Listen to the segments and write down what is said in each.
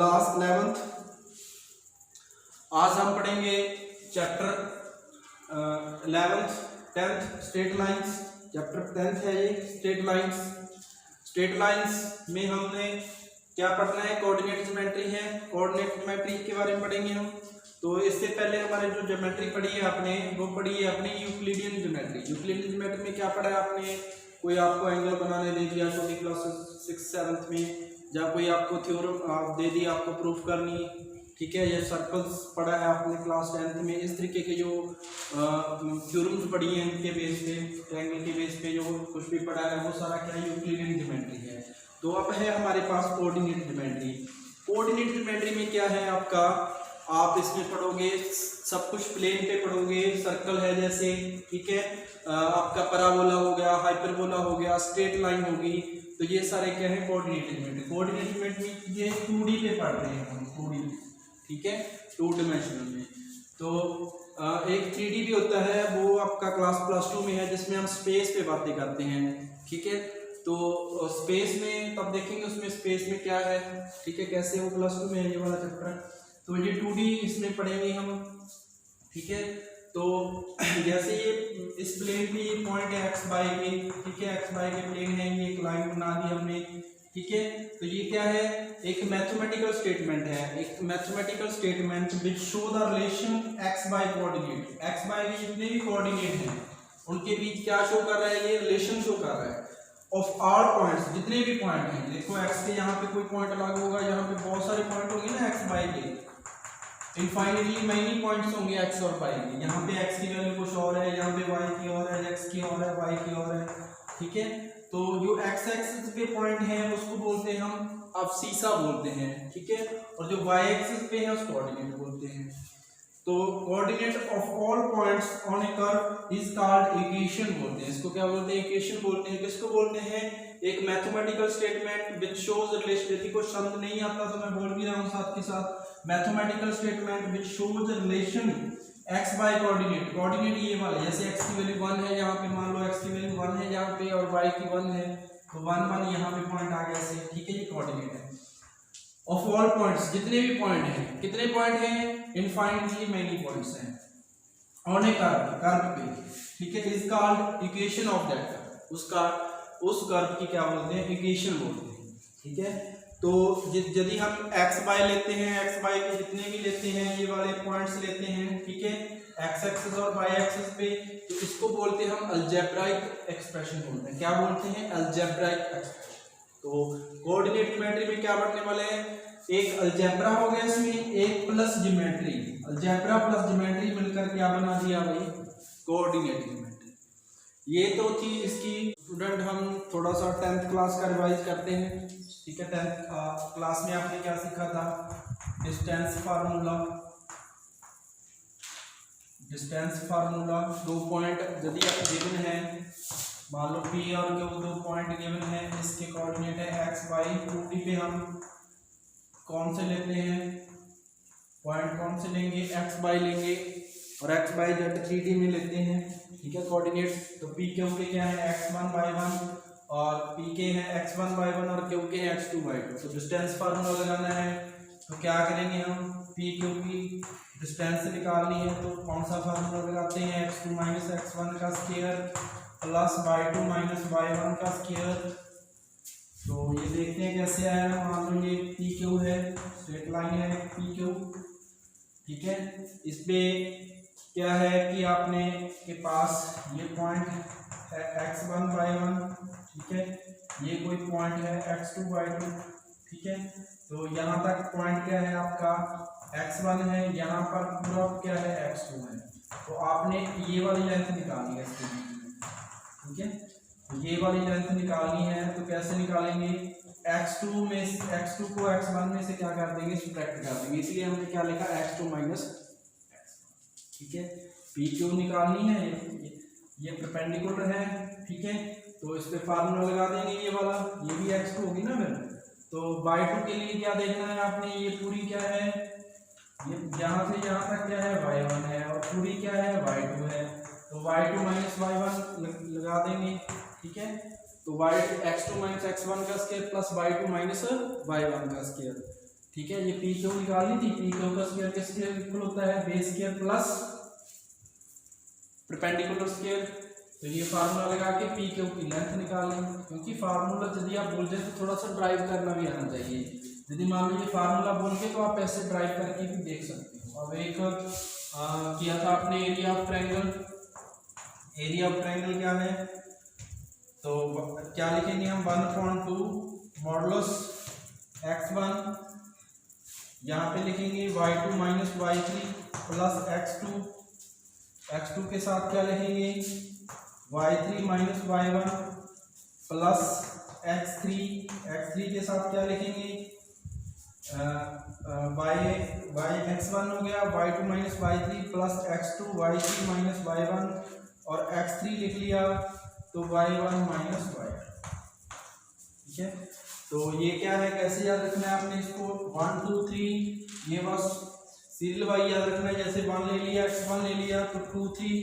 Class 11th। आज हम पढ़ेंगे chapter 11th 10th straight lines. Chapter 10th है ये स्ट्रेट लाइंस। स्ट्रेट लाइंस में हमने क्या पढ़ना है, कोऑर्डिनेट ज्योमेट्री है। कोऑर्डिनेट ज्योमेट्री के बारे में पढ़ेंगे हम। तो इससे पहले हमारे जो ज्योमेट्री पढ़ी है आपने, वो पढ़ी है अपनी यूक्लिडियन ज्योमेट्री। यूक्लिडियन ज्योमेट्री में क्या पढ़ा है आपने, कोई आपको एंगल बनाने दे दिया छोटी क्लास 6th-7th में, या कोई आपको थ्योरम दे दी, आपको प्रूफ करनी, ठीक है। ये सर्कल्स पढ़ा है आपने क्लास 10th में। इस तरीके के जो थ्योरम्स पढ़ी हैं इनके बेस पे, ट्रायंगल के बेस पे जो कुछ भी पढ़ा है वो सारा क्या यूक्लिडियन ज्योमेट्री है। तो अब है हमारे पास कोऑर्डिनेट ज्योमेट्री। कोऑर्डिनेट ज्योमेट्री में क्या है आपका, आप इसमें पढ़ोगे सब कुछ प्लेन पे पढ़ोगे। सर्कल है जैसे, ठीक है, आपका पैराबोला हो गया, हाइपरबोला हो गया, स्ट्रेट लाइन होगी, तो ये सारे क्या है कोऑर्डिनेट ज्योमेट्री। कोऑर्डिनेट ज्योमेट्री ये 2D पे पढ़ रहे हैं हम, 2D, ठीक है, 2 डायमेंशनल में। तो एक 3D भी होता है, वो आपका क्लास +2 में है, जिसमें हम स्पेस पे बातें करते हैं, ठीक है। तो स्पेस में तब देखेंगे उसमें स्पेस में क्या है, ठीक है, कैसे वो +2 में है ये वाला चैप्टर। तो ये 2D इसमें पढ़ेंगे हम, ठीक है। तो जैसे ये इस प्लेन पे ये पॉइंट है x y के, ठीक है, x y के प्लेन है, ये एक लाइन बना दी हमने, ठीक है। तो ये क्या है, एक मैथमेटिकल स्टेटमेंट है, एक mathematical statement which show the relation x y coordinate. x y के जितने भी कोऑर्डिनेट हैं उनके बीच क्या शो कर रहा है, ये रिलेशन शो कर रहा है ऑफ ऑल पॉइंट्स, जितने भी पॉइंट हैं। देखो x के यहाँ पे कोई पॉइंट लागू होगा, यहाँ पे बहुत सारे पॉइंट होंगे ना x y के, इनफाइनाइटली मैनी पॉइंट्स होंगे x और y के। यहाँ पे x की वैल्यू कुछ और है, यहाँ पे y की और है, x की और है, y की और है, ठीक है। तो जो x एक्सिस पे पॉइंट है उसको बोलते हैं हम अब्सीसा बोलते हैं, ठीक है, और जो y एक्सिस पे है उसको कोऑर्डिनेट बोलते हैं। तो coordinate of all points on A curve is called equation बोलते हैं। इसको क्या बोलते हैं, इक्वेशन बोलते हैं। किसको बोलते हैं, एक mathematical statement which shows relation. यदि कोई शब्द नहीं आता तो मैं बोल भी रहा हूँ साथ के साथ, mathematical statement which shows relation x y coordinate. Coordinate ये वाला, जैसे x की वैल्यू 1 है, यहाँ पे मान लो x की वैल्यू 1 है यहाँ पे, और y की 1 है, तो 1 1 यहाँ पे पॉइंट आ गया ऐसे, ठीक है, ये कोऑर्डिनेट है। ऑफ ऑल पॉइंट्स, जितने भी पॉइंट हैं, कितने पॉइंट हैं, इनफाइनाइटली मेनी पॉइंट्स हैं ऑन ए कर्व पे, ठीक है, is called equation of that curve. उसका उस कर्व की क्या बोलते हैं, इक्वेशन बोलते हैं, ठीक है। तो यदि हम x y लेते हैं, x y के जितने भी लेते हैं, ये वाले पॉइंट्स लेते हैं, ठीक है, x एक्सिस और y एक्सिस पे, तो इसको बोलते हैं हम अलजेब्राइक एक्सप्रेशन बोलते हैं। क्या बोलते हैं, अलजेब्राइक एक्सप्रेशन। तो कोऑर्डिनेट ज्योमेट्री में क्या पढ़ने वाले हैं, एक अलजेब्रा हो गया, इसमें एक plus geometry, algebra plus geometry मिलकर क्या बना दिया भाई, कोऑर्डिनेट ज्योमेट्री। ये तो थी इसकी। स्टूडेंट हम थोड़ा सा 10th क्लास का रिवाइज करते हैं, ठीक है। 10th क्लास में आपने क्या सीखा था, distance formula. Distance formula, 2 point यदि आप गिवन है, मान लो P और Q 2 पॉइंट गिवन है, इसके कोऑर्डिनेट है x y। 2D पे हम कौन से लेते हैं, पॉइंट कौन से लेंगे, x y लेंगे, और x y z 3D में लेते हैं, ठीक है, कोऑर्डिनेट। तो P Q के क्या है, x1 y1, और P के है x1 y1, और Q के है x2 y2। तो डिस्टेंस फार्मूला लगाना है, तो क्या करेंगे हम, P Q की डिस्टेंस निकालनी है, तो कौन सा फार्मूला लगाते हैं, x2 - x1 का स्क्वायर प्लस y2 - y1 का स्क्वायर। तो ये देखते हैं कैसे आया। मान लो ये PQ है, स्ट्रेट लाइन है PQ, ठीक है। इस पे क्या है कि आपने के पास ये पॉइंट है x1 y1, ठीक है, ये कोई पॉइंट है x2 y2, ठीक है। तो यहाँ तक पॉइंट क्या है आपका, x1 है, यहाँ पर पूरा क्या है, x2 है। तो आपने ये वाली लेंथ निकालनी है इसके बीच में, ठीक है। तो ये वाली लेंथ निकालनी है, तो कैसे निकालेंगे, x2 में x2 को x1 में से क्या कर देंगे, सब्ट्रैक्ट कर देंगे, इसलिए हमने क्या लिखा, x2 - x1, ठीक है। PQ निकालनी है, ये परपेंडिकुलर है, ठीक है। तो इस पे फार्मूला लगा देंगे ये वाला, ये भी x2 होगी ना फिर। तो y2 के लिए क्या देखना है आपने, ये पूरी क्या है, ये यहाँ से यहाँ तक क्या है, y1 है, और पूरी क्या है, y2 है। तो y2 - y1 लगा देंगे, ठीक है। तो x2 - x1 का स्क्वायर प्लस y2 - y1 का स्क्वायर, ठीक है, ये पी क्यू निकालनी थी, पी क्यू का स्क्वायर किसके इक्वल होता है, base square plus perpendicular square. तो ये फार्मूला लगा के पी क्यू की लेंथ निकालें, क्योंकि फार्मूला यदि आप भूल जाए तो थोड़ा सा ड्राइव करना भी आना चाहिए। यदि मान लो ये फार्मूला बोल के तो आप ऐसे ड्राइव करके भी देख सकते हो। अब एक किया था आपने area of triangle, area of triangle क्या है, तो क्या लिखेंगे हम 1/2 मॉडुलस x1, यहाँ पे लिखेंगे y2 minus y3 plus x2, x2 के साथ क्या लिखेंगे y3 minus y1 plus x3, x3 के साथ क्या लिखेंगे y x1 हो गया, y2 minus y3 plus x2 y3 minus y1 और x3 लिख लिया तो y1 माइनस y2। ठीक है, तो ये क्या है, कैसे याद रखना है आपने इसको 1 2 3, ये बस सीरियल वाइज याद रखना है। जैसे 1 ले लिया, x1 ले लिया तो 2 3,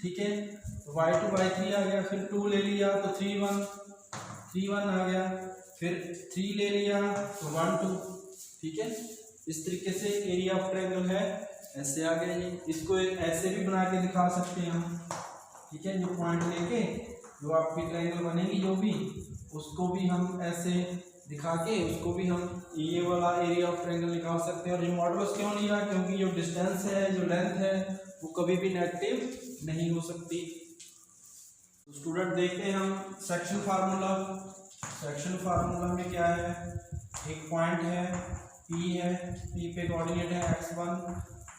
ठीक है, तो y2 y3 आ गया, फिर 2 ले लिया तो 3 1 आ गया, फिर 3 ले लिया तो 1 2। ठीक है, इस तरीके से एरिया ऑफ ट्रायंगल है, ऐसे आ गया ये। इसको ऐसे भी बना के दिखा सकते हैं हम। ठीक है, जो पॉइंट लेके जो आपकी ट्रायंगल बनेगी जो भी, उसको भी हम ऐसे दिखा के उसको भी हम ये वाला एरिया ऑफ ट्रायंगल निकाल सकते हैं। और ये मॉडुलस क्यों लिया, क्योंकि जो डिस्टेंस है, जो लेंथ है, वो कभी भी नेगेटिव नहीं हो सकती। तो स्टूडेंट देखते हैं हम सेक्शन फार्मूला। सेक्शन फार्मूला में क्या है, एक पॉइंट है P है, P पे कोऑर्डिनेट है x1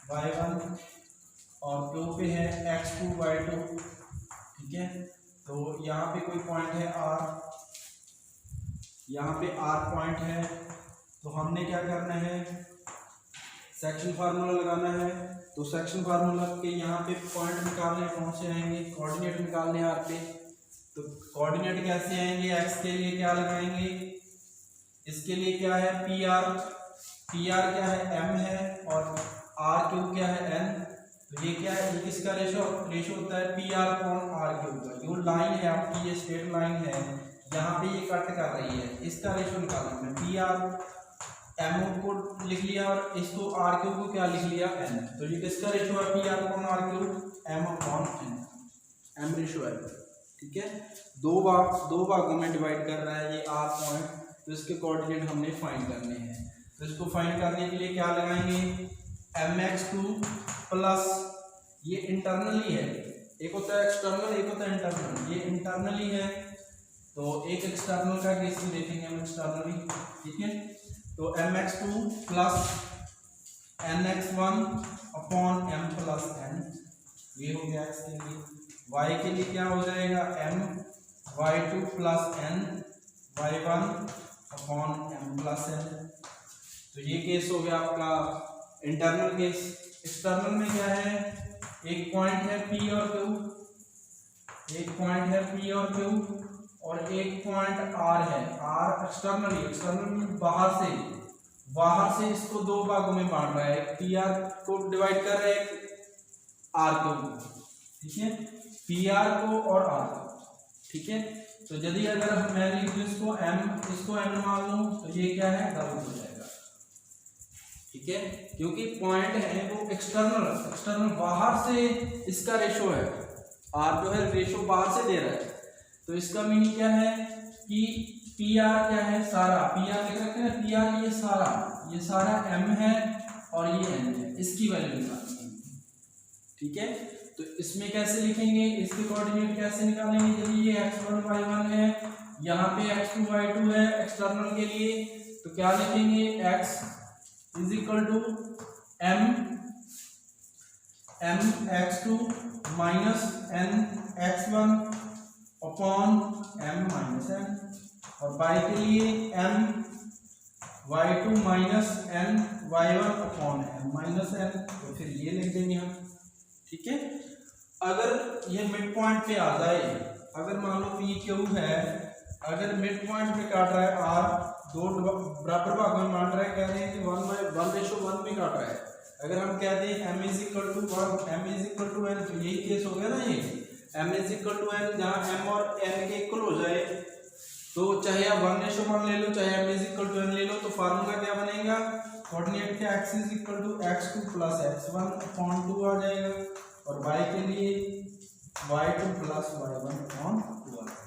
y1 और Q पे है x2 y2। ठीक है, तो यहाँ पे कोई पॉइंट है R, यहाँ पे R पॉइंट है, तो हमने क्या करना है, सेक्शन फार्मूला लगाना है। तो सेक्शन फार्मूला के यहाँ पे पॉइंट निकालने कौन से आएंगे, कोऑर्डिनेट निकालने R पे। तो कोऑर्डिनेट कैसे आएंगे, x के लिए क्या लगाएंगे, इसके लिए क्या है PR क्या है m है और R3 क्या है n। तो ये क्या है, ये किसका रेशो होता है PR/R3 का। जो लाइन है आपकी, ये स्ट्रेट लाइन है, यहाँ पे ये कट कर रही है, इसका रेशो निकालना है। PR m को लिख लिया और इसको R3 को क्या लिख लिया n। तो ये किसका रेशो है PR/R3, m/n, m रेशो है। ठीक है, दो भागों में डिवाइड कर रहा है ये R पॉइंट, तो इसके कोऑर्डिनेट हमने फाइंड करने हैं। तो इसको फाइंड करने के लिए क्या लगाएंगे, mx2 प्लस, ये इंटरनली है, एक होता है एक्सटर्नल एक होता है इंटरनल, ये इंटरनली है तो एक एक्सटर्नल का केस भी देखेंगे हम एक्सटर्नली। ठीक है, तो mx2 plus nx1 upon m plus n, ये हो गया x के लिए। y के लिए क्या हो जाएगा, m y2 plus n y1 upon m plus n। तो ये केस हो गया आपका इंटरनल केस। एक्सटर्नल में क्या है, एक पॉइंट है P और Q, एक पॉइंट है P और Q और एक पॉइंट R है। R एक्सटर्नल में बाहर से इसको दो भागों में बांट रहा है, PR को डिवाइड कर रहा है R को। ठीक है, PR को और R को। ठीक है, तो यदि अगर मैं लिख दूं इसको m मान लूं तो ये क्या है, डबल हो जाएगा। ठीक है, क्योंकि पॉइंट है वो एक्सटर्नल बाहर से इसका रेशो है, R जो है रेशो बाहर से दे रहा है। तो इसका मीनिंग क्या है कि PR क्या है, सारा PR लिख रखे हैं, PR ये सारा m है और ये n है, इसकी वैल्यू निकालनी है। ठीक है, तो इसमें कैसे लिखेंगे, इसके कोऑर्डिनेट कैसे निकालेंगे, यदि ये x1 y1 है, यहाँ पे x2 y2 है एक्सटर्नल के लिए, तो क्या लिखेंगे, x is equal to m x2 minus n x1 upon m minus n, और y के लिए m y2 minus n y1 upon m minus n, तो फिर ये लिख देंगे हम। ठीक है, अगर ये मिड पॉइंट पे आ जाए, अगर मान लो पी क्यू है, अगर मिड पॉइंट पे काट रहा है R, दो बराबर भागों में बांट रहा है, कह रहे हैं कि 1/1 में काट रहा है। अगर हम कहते हैं m is equal to 1 m is equal to n, तो यही केस हो गया ना, ये m is equal to n, जहाँ m और n के इक्वल हो जाए तो चाहे आप 1:1 ले लो, चाहे m is equal to n ले लो, तो फार्मूला क्या बनेगा, कोऑर्डिनेट के x is equal to x2 plus x1 upon 2 आ जाएगा, और y के लिए y2 प्लस y1 अपॉन 2 आ जाएगा।